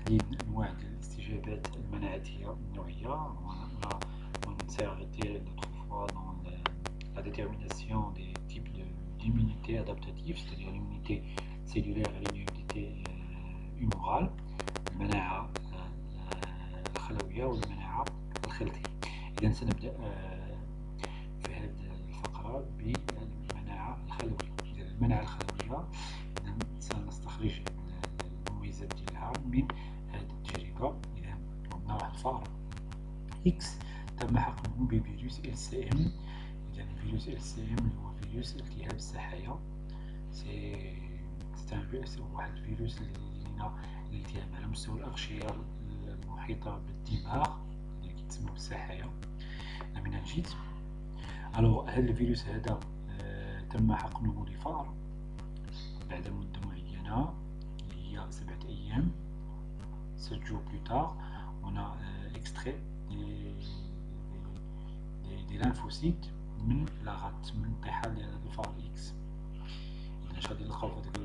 تحديد أنواع الاستجابات المناعية النوعية. On s'est arrêté l'autre fois dans la détermination des types d'immunité adaptative, c'est-à-dire l'immunité cellulaire et l'immunité humorale, المناعة الخلوية والمناعة الخلطية. إذا سنبدأ في هذه الفقرة بالمناعة الخلوية. المناعة الخلوية سنستخرج المميزات ديالها من هذه التجربة. إذا عندنا واحد الفار إكس تم حقنه بفيروس LCM. إذا فيروس LCM اللي هو فيروس التهاب السحايا، سي واحد الفيروس اللي لينا الالتهاب على مستوى الأغشية المحيطة بالدماغ اللي كيتسمى بالسحايا مننجيت. ألوغ هذا الفيروس هذا تم حقنه لفار بعد مدة معينة اللي هي 7 أيام. 7 jours plus tard on a extrait des lymphocytes من لاغات من الطحال ديال هذا الفار إكس. إذا اش غادي نلقاو في هذاك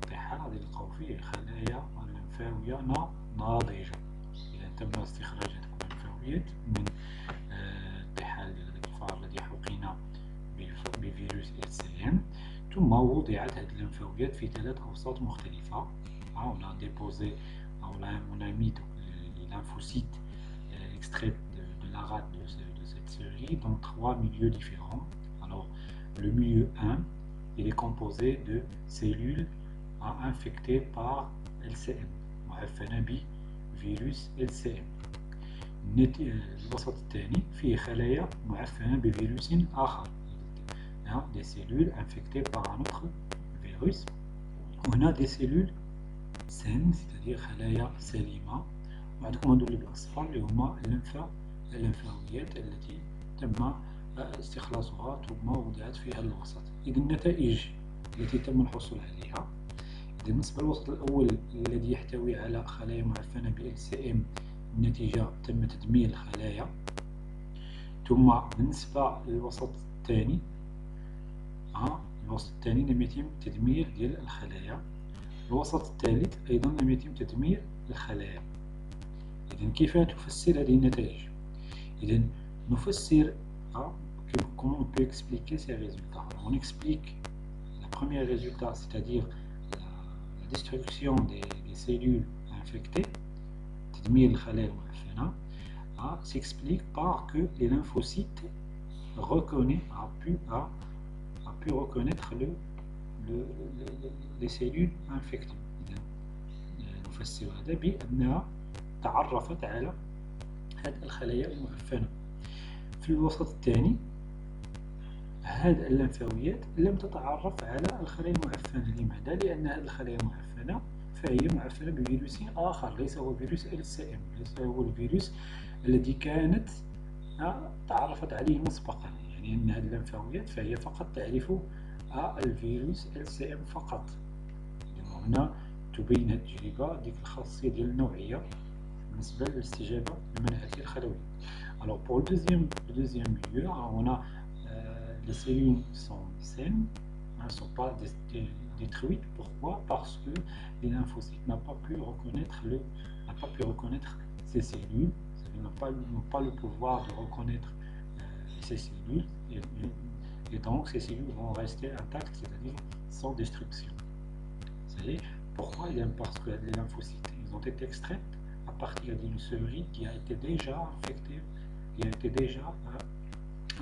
الطحال غادي نلقاو فيه خلايا الليمفاوية ناضجة. إذا تم استخراج هذوك الليمفاويات من الطحال ديال هذاك الفار الذي حقن بفيروس LCM، ثم وضعت هذه الليمفاويات في 3 أوساط مختلفة. On a déposé, on a mis les lymphocytes extraits de la rate de cette série dans 3 milieux différents. Alors, le milieu 1, il est composé de cellules infectées par LCM, معفنة بفيروس LCM. الوسط الثاني فيه خلايا معفنة بفيروس آخر، des cellules infectées par un autre virus. On a des cellules saines, c'est-à-dire خلايا سليمة. وعندكم هادو اللي بالأصفر اللي هما الليمفاويات التي تم استخلاصها ثم وضعت في هذا الوسط. إذا النتائج التي تم الحصول عليها، إذا بالنسبة للوسط الأول الذي يحتوي على خلايا معفنة ب LCM، النتيجة تم تدمير الخلايا. ثم بالنسبة للوسط الثاني، الوسط الثاني لم يتم تدمير ديال الخلايا. الوسط الثالث أيضا لم يتم تدمير الخلايا. إذا كيف تفسر هذه النتائج؟ إذا نفسر comment on peut expliquer ces résultats. On explique le premier résultat, c'est-à-dire la destruction des cellules infectées, تدمير الخلايا المعفنة, s'explique par que les lymphocytes a pu reconnaître les cellules infectées. نفسر هذا بأنها تعرفت على هذه الخلايا المعفنة. في الوسط الثاني هذه الليمفاويات لم تتعرف على الخلايا المعفنة. لماذا؟ لأن هذه الخلايا المعفنة فهي معفنة بفيروس آخر، ليس هو فيروس LCM، ليس هو الفيروس الذي كانت تعرفت عليه مسبقا. يعني أن هذه الليمفاويات فهي فقط تعرف الفيروس LCM فقط. هنا تبين هذه التجربة ديك الخاصية ديال النوعية بالنسبة للاستجابة المناعية الخلوية. Alors pour le deuxième milieu, on a les cellules sont saines, elles ne sont pas détruites. Pourquoi? Parce que les lymphocytes n'ont pas pu reconnaître ces cellules. N'ont pas le pouvoir de reconnaître ces cellules, et donc ces cellules vont rester intactes, c'est-à-dire sans destruction. Vous savez pourquoi? Parce que les lymphocytes, ils ont été extraits à partir d'une souris qui a été déjà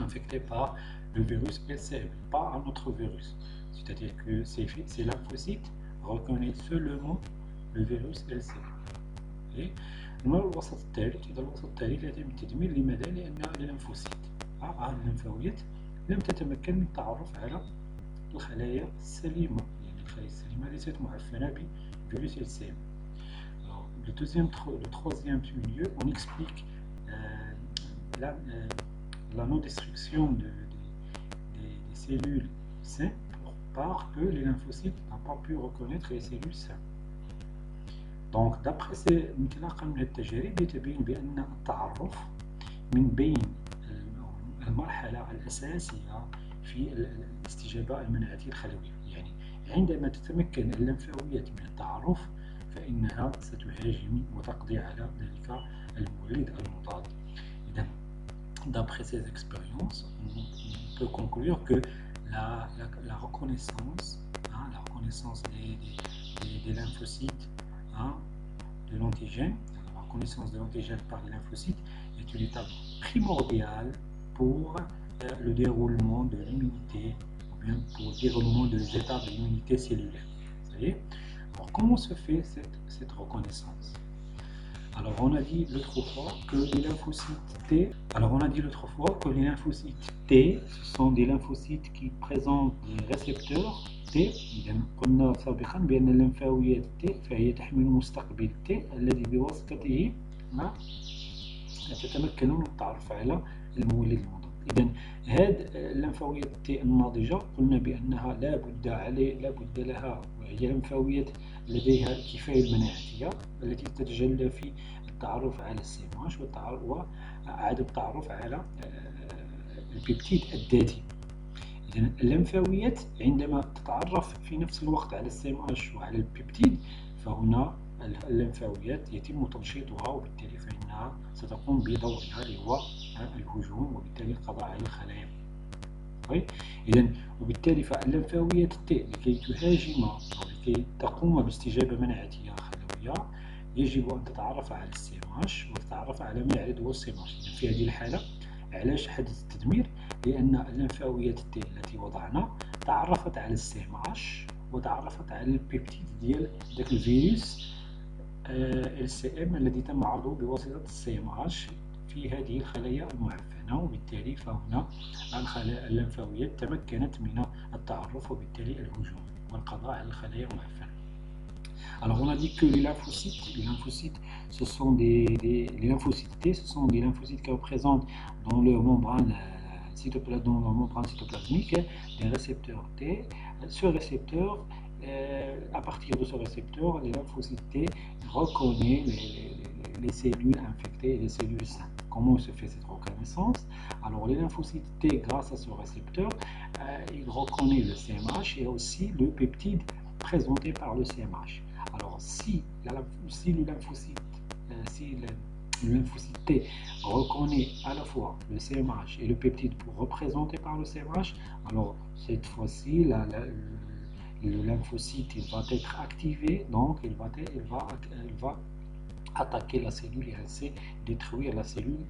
infectée par le virus LCM, pas un autre virus. C'est-à-dire que ces lymphocytes reconnaissent seulement le virus LCM. الوسط الثالث، إذا الوسط الثالث يتم التدمير. لماذا؟ لأن الليمفوسيت الليمفاويات لم تتمكن من التعرف على الخلايا السليمة، يعني الخلايا السليمة ليست معفنة بفيروس LCM. Le troisième milieu, on explique la non-destruction des cellules saines par que les lymphocytes n'ont pas pu reconnaître les cellules saines. Donc d'après ces انطلاقا من التجارب يتبين بأن التعرف من بين المرحلة الأساسية في الاستجابة المناعية الخلوية. يعني عندما تتمكن الليمفاويات من التعرف فإنها ستهاجم وتقضي على ذلك المولد المضاد. إذا d'après ces expériences, on peut conclure que la reconnaissance, la reconnaissance des lymphocytes, de l'antigène, la reconnaissance de l'antigène par les lymphocytes est une étape primordiale pour le déroulement de l'immunité, ou bien pour le déroulement des étapes de l'immunité cellulaire. Vous voyez? Alors, comment se fait cette reconnaissance? Alors, on a dit l'autre fois que les lymphocytes T. Alors, on a dit l'autre fois que les lymphocytes T, ce sont des lymphocytes qui présentent des récepteurs T. إذا قلنا سابقا بأن الليمفاويات T فهي تحمل مستقبل T الذي بواسطته تتمكن من التعرف على المولد المضاد. إذا هذه الليمفاويات T الناضجة قلنا بأنها لا بد لها، وهي ليمفاويات لديها الكفاية المناعية التي تتجلى في التعرف على السيماش وعدم التعرف على البيبتيد الذاتي. إذن الليمفاويات عندما تتعرف في نفس الوقت على السيماش وعلى البيبتيد فهنا الليمفاويات يتم تنشيطها، وبالتالي فإنها ستقوم بدورها اللي هو الهجوم وبالتالي القضاء على الخلايا. إذن وبالتالي فالليمفاويات T لكي تهاجم أو لكي تقوم باستجابة مناعية خلوية يجب أن تتعرف على السيماش وتتعرف على ما يعرضه السيماش. إذن في هذه الحالة علاش حدث التدمير؟ لأن الليمفاويات T التي وضعنا تعرفت على السيماش وتعرفت على البيبتيد ديال ذاك الفيروس LCM الذي تم عرضه بواسطة السيماش في هذه الخلايا المعفنة، وبالتالي فهنا الليمفاويات تمكنت من التعرف وبالتالي الهجوم والقضاء على الخلايا المعفنة. Alors on a dit que les lymphocytes, ce sont les lymphocytes T, ce sont des lymphocytes qui représentent dans leur membrane cytoplasmique des récepteurs T. Ce récepteur, à partir de ce récepteur, les lymphocytes T reconnaissent les cellules infectées et les cellules saines. Comment se fait cette reconnaissance? Alors les lymphocytes T, grâce à ce récepteur, ils reconnaissent le CMH et aussi le peptide présenté par le CMH. Alors si le lymphocyte T reconnaît à la fois le CMH et le peptide représenté par le CMH, alors cette fois-ci le lymphocyte il va être activé, donc il va attaquer la cellule et ainsi détruire la cellule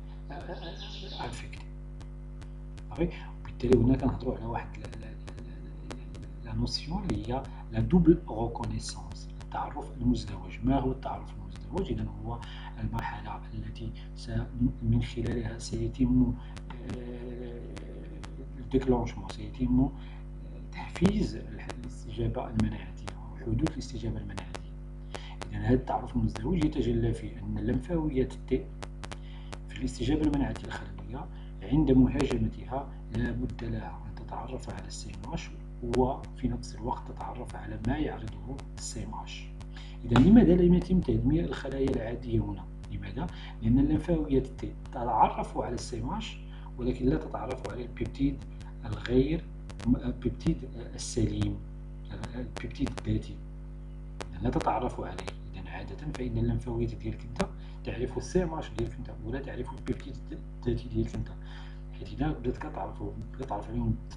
infectée. وبالتالي هنا كنهضروا على واحد لا نوسيون اللي هي لا دوبل ريكونيسونس، التعرف المزدوج. ما هو التعرف المزدوج؟ إذن هو المرحلة التي من خلالها سيتم الديكلونشمون، سيتم تحفيز الاستجابة المناعية وحدوث الاستجابة المناعية. إذن هذا التعرف المزدوج يتجلى في أن الليمفاويات T في الاستجابة المناعية الخلوية عند مهاجمتها لا بد لها أن تتعرف على السيماش وفي نفس الوقت تتعرف على ما يعرضه السيماش. إذا لماذا لم يتم تدمير الخلايا العادية هنا؟ لماذا؟ لأن الليمفاويات T تتعرف على السيماش ولكن لا تتعرف على البيبتيد الغير البيبتيد السليم، البيبتيد الذاتي لا تتعرف عليه. إذا عادة فإن الليمفاويات ديالك أنت تعرف السيماش ديالك أنت ولا تعرف البيبتيد الذاتي ديالك أنت، حيت إذا بدات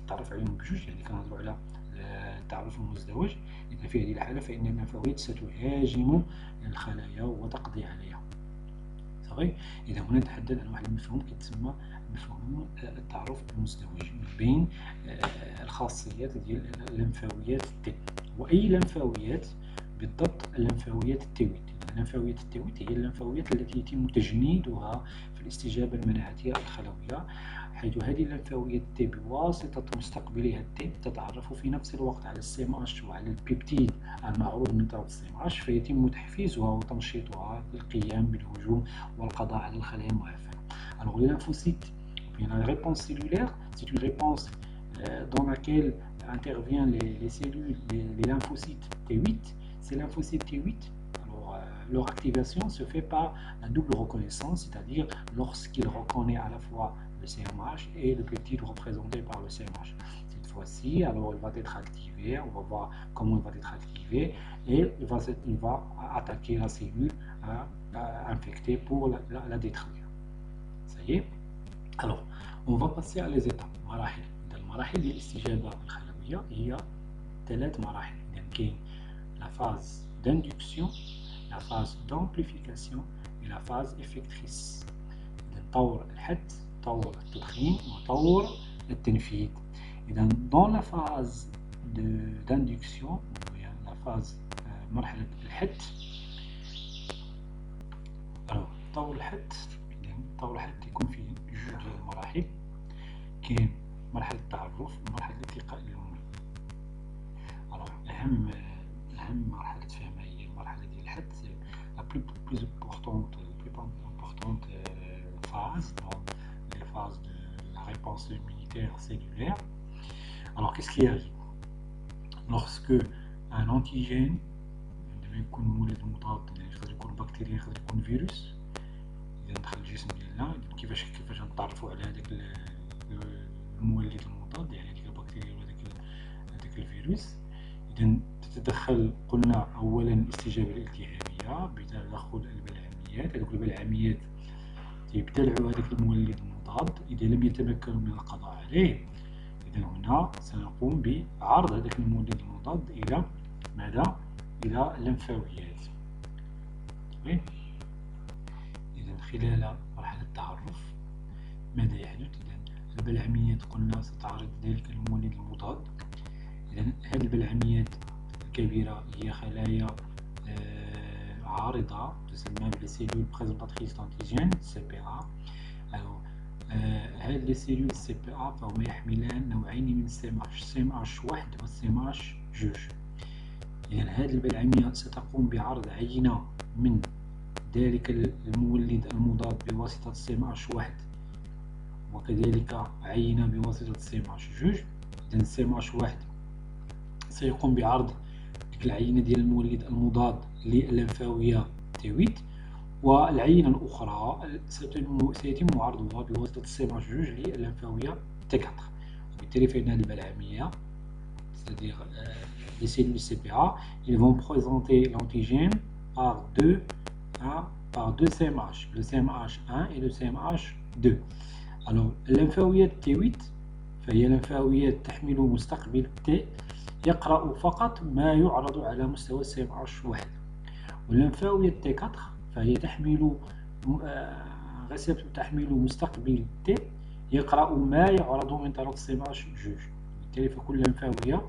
تتعرف عليهم بجوج، يعني كنهضروا على التعرف المزدوج، إذا في هذه الحالة فإن الليمفاويات ستهاجم الخلايا وتقضي عليها. صحيح؟ إذا هنا نتحدث عن واحد المفهوم كيتسمى مفهوم التعرف المزدوج بين الخاصيات ديال الليمفاويات T. وأي ليمفاويات بالضبط؟ الليمفاويات التيويت. الليمفاويات التيويت هي الليمفاويات التي يتم تجنيدها في الاستجابة المناعية الخلوية، حيث هذه الليمفاويات T بواسطة مستقبلها T تتعرف في نفس الوقت على السيماش وعلى البيبتيد المعروض من طرف السيماش، فيتم تحفيزها وتنشيطها للقيام بالهجوم والقضاء على الخلايا المعفنة. Alors les lymphocytes, la réponse cellulaire, c'est une réponse dans laquelle interviennent les cellules, les lymphocytes T8. Ces lymphocytes T8, leur activation se fait par la double reconnaissance, c'est-à-dire lorsqu'il reconnaît à la fois le CMH et le peptide représenté par le CMH. Cette fois-ci. Alors, il va être activé. On va voir comment il va être activé. Et il va attaquer la cellule infectée pour la détruire. Ça y est. Alors, on va passer à les étapes. مراحل. المراحل ديال الاستجابة الخلوية هي 3 مراحل. إذا كاين la phase d'induction, la phase d'amplification et la phase effectrice. إذا طور الحد، طور التدخين، وطور التنفيذ. إذا dans la phase d'induction يعني la phase مرحلة الحد. alors طور الحد، إذا طور الحد يكون فيه جوج ديال المراحل. كاين مرحلة التعرف ومرحلة الالتقاء اليومي. أهم مرحلة فهمها هي المرحلة ديال الحد. la plus importante phase dans les phases de la réponse immunitaire cellulaire. Alors qu'est-ce qui arrive lorsque un antigène عندما يكون مولد مضاد، يعني يقدر يكون بكتيريا يقدر يكون فيروس، إذا دخل الجسم ديالنا كيفاش نتعرفوا على هذاك المولد المضاد، يعني هذيك البكتيريا ولا هذاك الفيروس. إذا تتدخل قلنا أولا الاستجابة الالتهابية بتدخل البلعميات. هذوك البلعميات يبتلعوا هذاك المولد المضاد. إذا لم يتمكنوا من القضاء عليه، إذا هنا سنقوم بعرض هذاك المولد المضاد إلى ماذا؟ إلى اللمفاويات. إذا خلال مرحلة التعرف ماذا يحدث؟ إذا البلعميات قلنا ستعرض ذلك المولد المضاد. إذا هذه البلعميات الكبيرة هي خلايا عارضة تسمى بالسيلول بريزونتاتريس دانتيجين CPA. هذه السيلول CPA فهما يحملان نوعين من السماش، CMH1 والCMH2. إذا هذه البلعمية ستقوم بعرض عينة من ذلك المولد المضاد بواسطة CMH1 وكذلك عينة بواسطة CMH2. إذا CMH1 سيقوم بعرض ديك العينة ديال المولد المضاد لللمفاوية T8، والعينة الأخرى سيتم عرضها بواسطة CMH2 لللمفاوية T4. وبالتالي فإن هذه البلعمية c'est-à-dire les cellules CPA, ils vont présenter l'antigène par deux CMH, le CMH1 et le CMH2. Alors, اللمفاوية T8 فهي لمفاويات تحمل مستقبل T يقرأ فقط ما يعرض على مستوى CMH1. واللمفاوية T4 فهي تحمل مستقبل T يقرأ ما يعرض من طرف CMH2. بالتالي فكل لمفاوية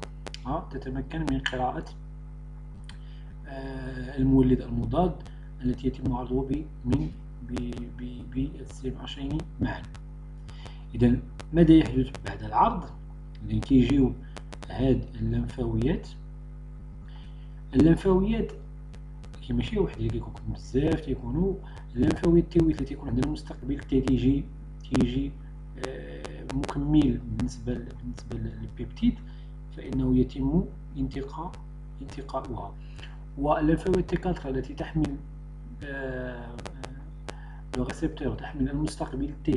تتمكن من قراءة المولد المضاد التي يتم عرضه بالCMH2 معا. إذا ماذا يحدث بعد العرض؟ إذا كيجيو هاد اللمفاويات ماشي وحدة، كيكونوا بزاف. تيكونوا اللمفاويات تيويت اللي تيكون عندها المستقبل تيجي مكمل بالنسبة للبيبتيد، فإنه يتم انتقاؤها. واللمفاويات T4 التي تحمل الريسبتور تحمل المستقبل T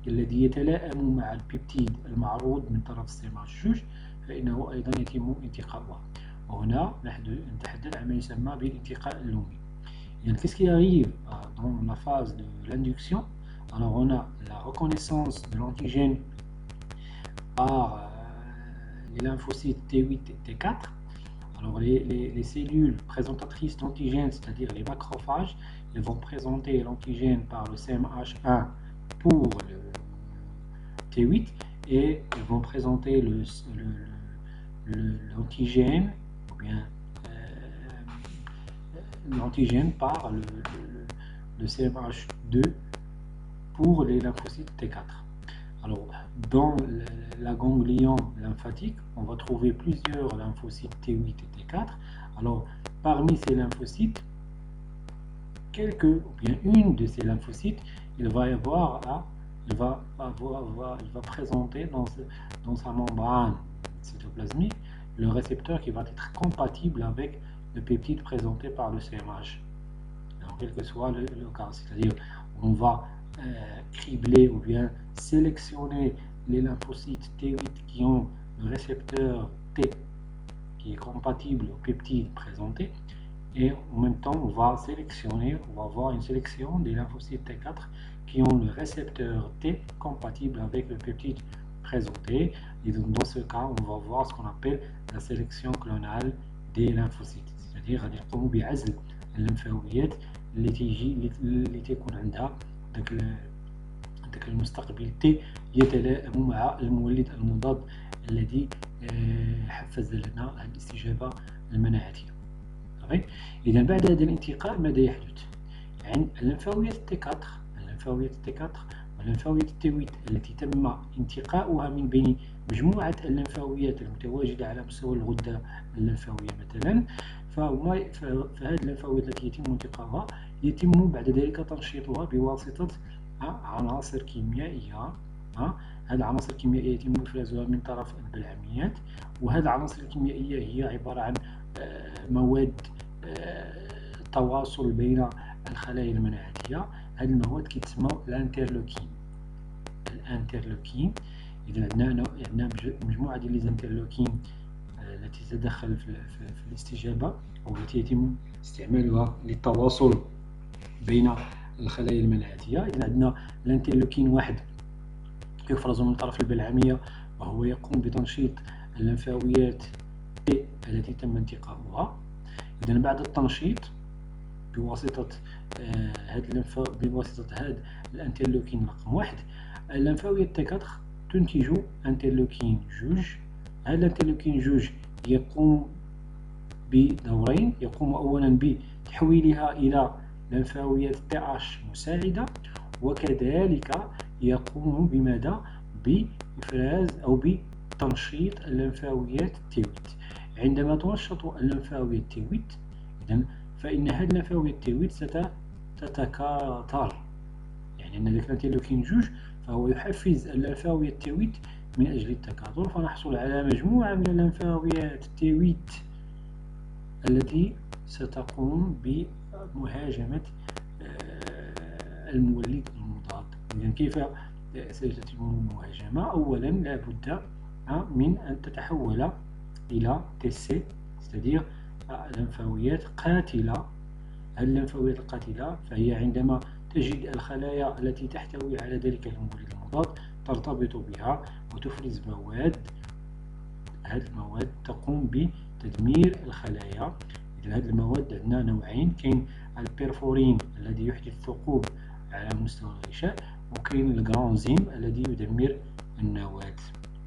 الذي يتلائم مع البيبتيد المعروض من طرف CMH2، فإنه أيضا يتم انتقاؤها. وهنا نتحدث عن ما يسمى بالانتقاء اللومي. يعني qu'est-ce qui arrive dans la phase de l'induction? Alors on a la reconnaissance de l'antigène par les lymphocytes T8 et T4. Alors les cellules présentatrices d'antigènes, c'est-à-dire les macrophages, elles vont présenter l'antigène par le CMH1 pour le T8 et elles vont présenter l'antigène ou bien l'antigène par le CMH2 pour les lymphocytes T4. Alors, dans la ganglion lymphatique, on va trouver plusieurs lymphocytes T8 et T4. Alors, parmi ces lymphocytes, une de ces lymphocytes, il va présenter dans sa membrane cytoplasmique le récepteur qui va être compatible avec le peptide présenté par le CMH. Alors, quel que soit le cas, c'est-à-dire on va cribler ou bien sélectionner les lymphocytes T8 qui ont le récepteur T qui est compatible au peptide présenté, et en même temps on va avoir une sélection des lymphocytes T4 qui ont le récepteur T compatible avec le peptide présenté, et donc dans ce cas on va voir ce qu'on appelle la sélection clonale des lymphocytes, c'est-à-dire غادي نقوموا بعزل الليمفاويات اللي تكون عندها داك المستقبل T يتلائم مع المولد المضاد الذي حفز لنا الاستجابة المناعية. إذا بعد هذا الانتقال ماذا يحدث؟ عند الليمفاويات T4 والليمفاويات T8 التي تم انتقاؤها من بين مجموعة الليمفاويات المتواجدة على مستوى الغدة الليمفاوية مثلا، فهذه الليمفاويات التي يتم انتقاؤها يتم بعد ذلك تنشيطها بواسطة عناصر كيميائية. هذه العناصر الكيميائية يتم إفرازها من طرف البلعميات، وهذه العناصر الكيميائية هي عبارة عن مواد تواصل بين الخلايا المناعية. هذه المواد كتسمى الانترلوكين. إذا عندنا مجموعة ديال الانترلوكين التي تتدخل في الاستجابة أو التي يتم استعمالها للتواصل بين الخلايا المناعية. إذا عندنا الانترلوكين 1 يفرز من طرف البلعمية وهو يقوم بتنشيط الليمفاويات T التي تم انتقاؤها. إذا بعد التنشيط بواسطة هذا الانترلوكين رقم 1، الليمفاويات T4 تنتج انترلوكين 2. هذا الانترلوكين 2 يقوم بدورين، يقوم أولا بتحويلها إلى ليمفاويات TH مساعدة، وكذلك يقوم بماذا؟ بإفراز أو بتنشيط الليمفاويات T8. عندما تنشط الليمفاويات T8 فإن هذه الليمفاويات T8 ستتكاثر، يعني أن ذاك الانترلوكين 2 فهو يحفز الليمفاويات T8 من أجل التكاثر، فنحصل على مجموعة من الليمفاويات T8 التي ستقوم بمهاجمة المولد المضاد. إذا كيف ستتم المهاجمة؟ أولا لا بد من أن تتحول إلى TC، c'est-à-dire لمفاويات قاتلة. هذه الليمفاويات القاتلة فهي عندما تجد الخلايا التي تحتوي على ذلك المولد المضاد ترتبط بها وتفرز مواد. هذه المواد تقوم بتدمير الخلايا. إذا هذه المواد عندنا نوعين، كاين البيرفورين الذي يحدث ثقوب على مستوى الغشاء، وكاين الجرانزيم الذي يدمر النواة،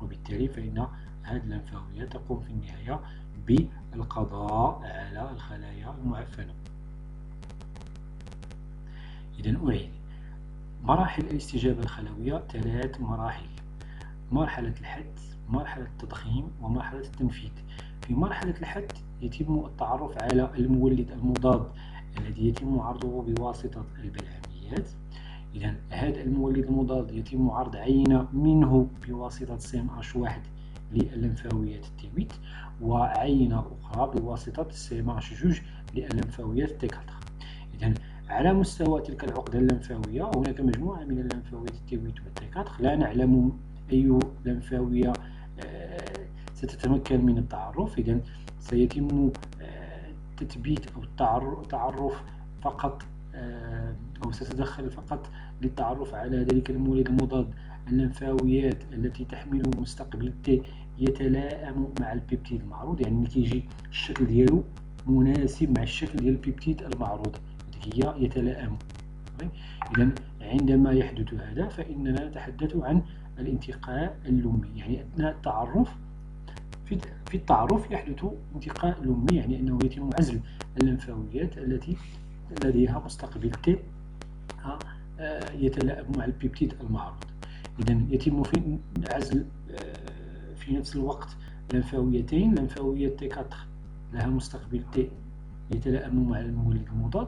وبالتالي فإن هذه الليمفاويات تقوم في النهاية بالقضاء على الخلايا المعفنة. إذا أعيد مراحل الاستجابة الخلوية 3 مراحل: مرحلة الحد، مرحلة التضخيم، ومرحلة التنفيذ. في مرحلة الحد يتم التعرف على المولد المضاد الذي يتم عرضه بواسطة البلعميات. إذا هذا المولد المضاد يتم عرض عينة منه بواسطة CMH1 للليمفاويات T8، وعينة أخرى بواسطة CMH2 للليمفاويات T4. إذا على مستوى تلك العقدة الليمفاوية هناك مجموعة من الليمفاويات T8 و T4 لا نعلم أي ليمفاوية ستتمكن من التعرف. إذا سيتم تثبيت أو التعرف فقط، أو ستدخل فقط للتعرف على ذلك المولد المضاد الليمفاويات التي تحمل مستقبل T يتلائم مع البيبتيد المعروض، يعني كيجي الشكل ديالو مناسب مع الشكل ديال البيبتيد المعروض، هي يتلائم. إذا عندما يحدث هذا فإننا نتحدث عن الانتقاء اللمي، يعني أثناء التعرف في التعرف يحدث انتقاء لمي، يعني أنه يتم عزل الليمفاويات التي لديها مستقبل T يتلائم مع البيبتيد المعروض. إذا يتم في عزل في نفس الوقت ليمفاويتين، ليمفاوية T4 لها مستقبل T يتلائم مع المولد المضاد،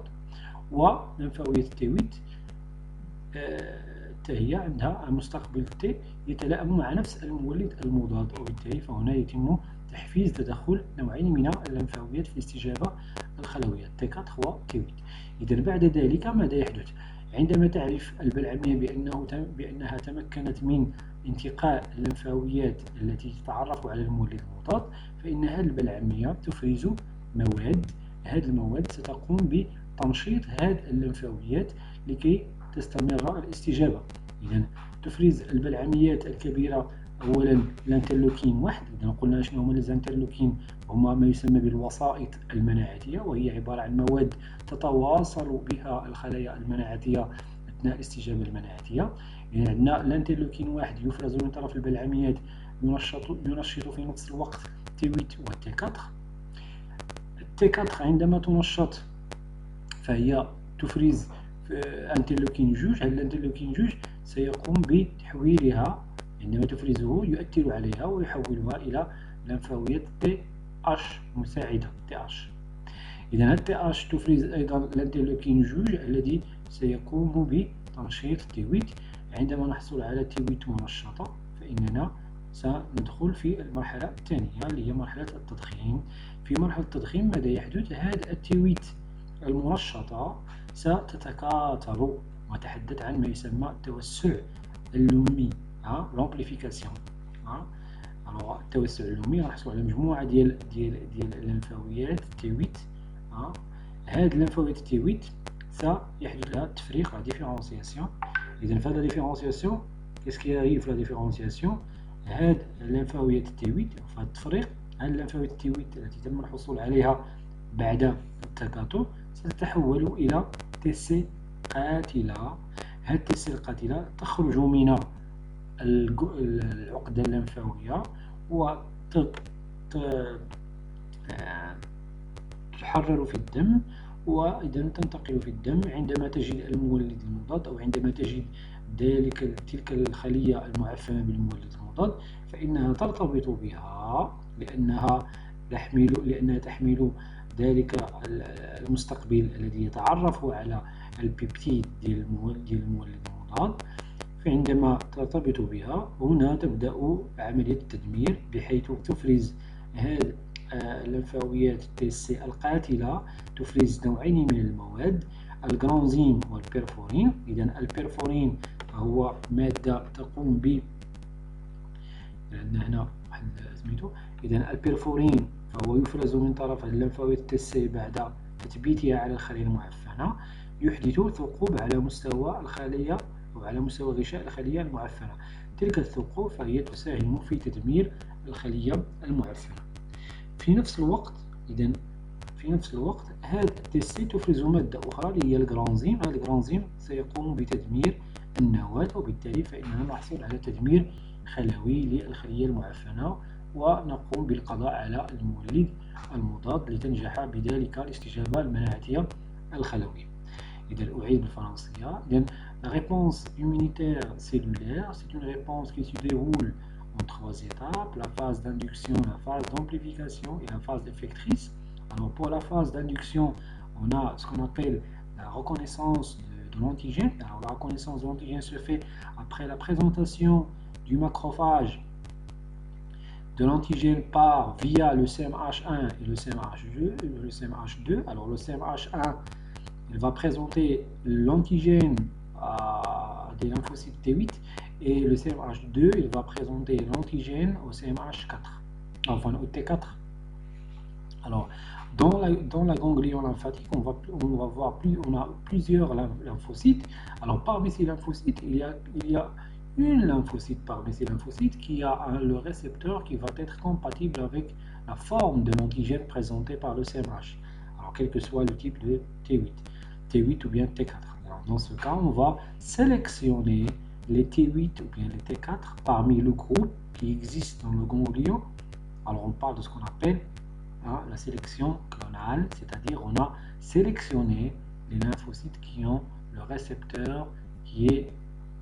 وليمفاوية T8 هي عندها المستقبل T يتلائم مع نفس المولد المضاد، وبالتالي فهنا يتم تحفيز تدخل نوعين من الليمفاويات في الاستجابة الخلوية T4 و T8. إذا بعد ذلك ماذا يحدث؟ عندما تعرف البلعمية بأنها تمكنت من انتقاء اللمفاويات التي تتعرف على المولد المضاد، فإن هذه البلعمية تفرز مواد. هذه المواد ستقوم بتنشيط هذه اللمفاويات لكي تستمر الاستجابة. إذا تفرز البلعميات الكبيرة أولا الانترلوكين 1. إذا قلنا شنو هما الانترلوكين؟ هما ما يسمى بالوسائط المناعتية، وهي عبارة عن مواد تتواصل بها الخلايا المناعتية أثناء الاستجابة المناعتية. يعني عندنا الانترلوكين 1 يفرز من طرف البلعميات، ينشط في نفس الوقت تي 8 و تي 4. التي 4 عندما تنشط فهي تفرز انترلوكين 2. هذا الانترلوكين 2 سيقوم بتحويلها، عندما تفرزه يؤثر عليها ويحولها إلى لمفاويات تي اش مساعدة تي اش. إذا هذا تي اش تفرز أيضا الانترلوكين 2 الذي سيقوم بتنشيط تي 8. عندما نحصل على تي 8 منشطة فإننا سندخل في المرحلة الثانية اللي هي مرحلة التضخيم. في مرحلة التضخيم ماذا يحدث؟ هذه التي 8 المنشطة ستتكاثر وتحدث عن ما يسمى التوسع اللمي، l'amplification. التوسع اللمي نحصل على مجموعة ديال اللمفاويات تي 8. هذه اللمفاويات تي 8 سيحدث لها التفريق، لا ديفيرونسياسيون. إذا في هذه ديفيرونسياسيون كيس كي ياريف في لا ديفيرونسياسيون؟ هذه اللمفاويات تي 8 في هذا التفريق، هذه اللمفاويات تي 8 التي تم الحصول عليها بعد التكاثر ستتحول إلى تي سي قاتلة. هذه التي سي القاتلة تخرج من العقدة اللمفاوية وتحرر في الدم، وإذا تنتقل في الدم عندما تجد المولد المضاد أو عندما تجد تلك الخلية المعفنة بالمولد المضاد فإنها ترتبط بها لأنها تحمل ذلك المستقبل الذي يتعرف على البيبتيد ديال المولد المضاد. فعندما ترتبط بها هنا تبدأ عملية التدمير، بحيث تفرز هذه اللمفاويات تي سي القاتلة تفرز نوعين من المواد، الجرانزيم والبيرفورين. إذا البيرفورين هو مادة تقوم ب هنا واحد سميتو. إذا البيرفورين فهو يفرز من طرف اللمفاويات تي سي بعد تثبيتها على الخلية المعفنة، يحدث ثقوب على مستوى الخلية أو على مستوى غشاء الخلية المعفنة. تلك الثقوب فهي تساهم في تدمير الخلية المعفنة. في نفس الوقت هذه التي سي تفرز مادة أخرى اللي هي الجرانزيم. هذا الجرانزيم سيقوم بتدمير النواة، وبالتالي فإننا نحصل على تدمير خلوي للخلية المعفنة ونقوم بالقضاء على المولد المضاد لتنجح بذلك الاستجابة المناعتية الخلوية. إذا أعيد بالفرنسية. إذا la réponse immunitaire cellulaire, c'est une réponse qui se déroule en 3 étapes: la phase d'induction, la phase d'amplification et la phase effectrice. Alors pour la phase d'induction, on a ce qu'on appelle la reconnaissance de l'antigène. Alors la reconnaissance de l'antigène se fait après la présentation du macrophage de l'antigène via le CMH1 et le CMH2. Alors le CMH1 il va présenter l'antigène des lymphocytes T8 et le CMH2 il va présenter l'antigène au CMH4, enfin au T4. Alors dans la ganglion lymphatique on a plusieurs lymphocytes. Alors parmi ces lymphocytes il y a une lymphocyte parmi ces lymphocytes qui a le récepteur qui va être compatible avec la forme de l'antigène présenté par le CMH. Alors quel que soit le type de T8 ou bien T4. Alors, dans ce cas, on va sélectionner les T8 ou bien les T4 parmi le groupe qui existe dans le ganglion. Alors on parle de ce qu'on appelle la sélection clonale, c'est-à-dire on a sélectionné les lymphocytes qui ont le récepteur qui est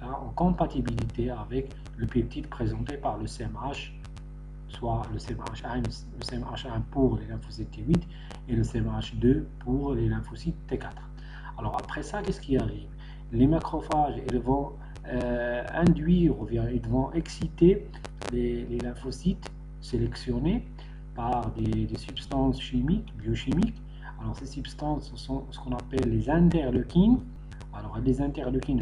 en compatibilité avec le peptide présenté par le CMH, soit le CMH1 pour les lymphocytes T8 et le CMH2 pour les lymphocytes T4. Alors après ça, qu'est-ce qui arrive? Les macrophages ils vont induire ou bien ils vont exciter les lymphocytes sélectionnés par des substances chimiques, biochimiques. Alors ces substances sont ce qu'on appelle les interleukines. Alors les interleukines,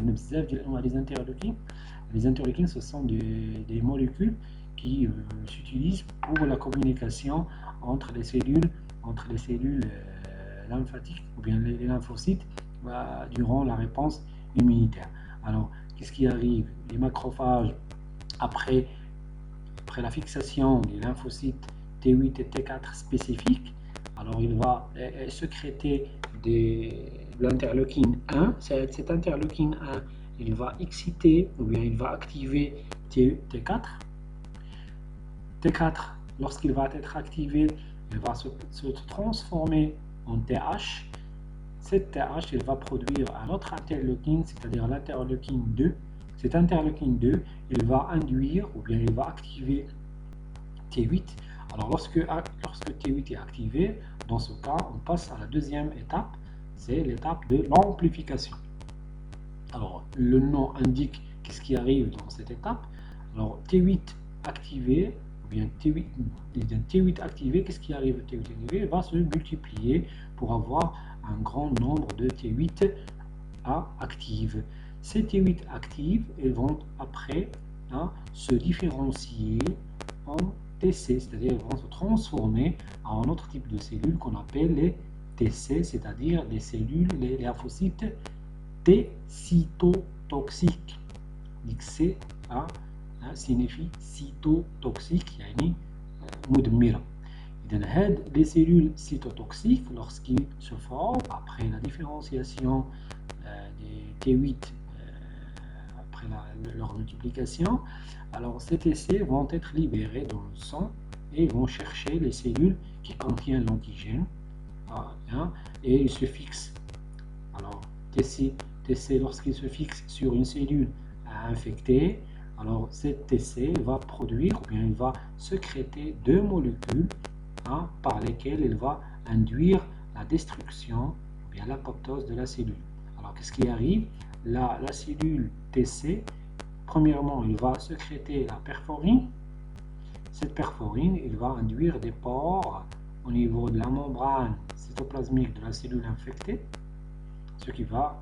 les interleukines, ce sont des molécules qui s'utilisent pour la communication entre les cellules lymphatiques ou bien les lymphocytes durant la réponse immunitaire. Alors, qu'est-ce qui arrive? Les macrophages, après la fixation des lymphocytes T8 et T4 spécifiques, alors il va sécréter de l'interleukine 1. Cette interleukine 1, il va exciter ou bien il va activer T4. T4, lorsqu'il va être activé, il va se transformer en TH. Cette TH, il va produire un autre interleukine, c'est-à-dire l'interleukine 2. Cette interleukine 2, il va induire ou bien il va activer T8. Alors lorsque T8 est activé, dans ce cas, on passe à la deuxième étape, c'est l'étape de l'amplification. Alors le nom indique qu'est-ce qui arrive dans cette étape. Alors T8 activé, ou bien T8 activé, qu'est-ce qui arrive? T8 activé, il va se multiplier pour avoir un grand nombre de T8 actives. Ces T8 actives, elles vont après se différencier en TC, c'est-à-dire vont se transformer en un autre type de cellules qu'on appelle les TC, c'est-à-dire les cellules, les lymphocytes T cytotoxiques. C signifie cytotoxique, يعني مدمرة. Les cellules cytotoxiques, lorsqu'ils se forment après la différenciation des T8 après leur multiplication, alors ces TC vont être libérés dans le sang et vont chercher les cellules qui contiennent l'antigène et ils se fixent. Alors TC lorsqu'il se fixe sur une cellule infectée, alors cette TC va produire ou bien il va sécréter deux molécules par lesquelles il va induire la destruction ou bien l'apoptose de la cellule. Alors qu'est-ce qui arrive? La cellule TC, premièrement, il va sécréter la perforine. Cette perforine, il va induire des pores au niveau de la membrane cytoplasmique de la cellule infectée, ce qui va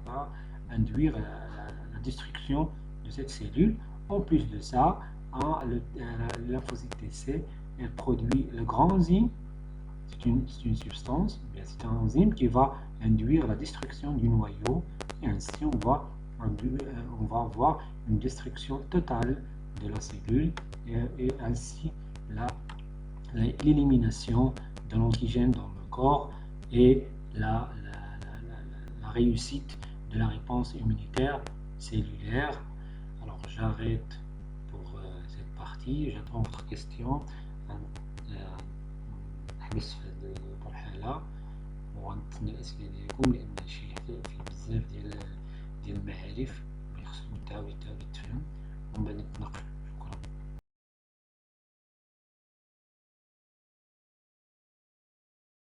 induire la destruction de cette cellule. En plus de ça, le lymphocyte TC, elle produit le grand enzyme. C'est une substance, c'est un enzyme qui va induire la destruction du noyau, et ainsi on va avoir une destruction totale de la cellule et ainsi l'élimination de l'antigène dans le corps et la réussite de la réponse immunitaire cellulaire. Alors j'arrête pour cette partie, j'attends votre question. نحبس في الحالة وغنتسنى الأسئلة ديالكم لأن هادشي فيه بزاف ديال المعارف اللي خصو يتعاود يتفهم ومن بعد نتناقشو.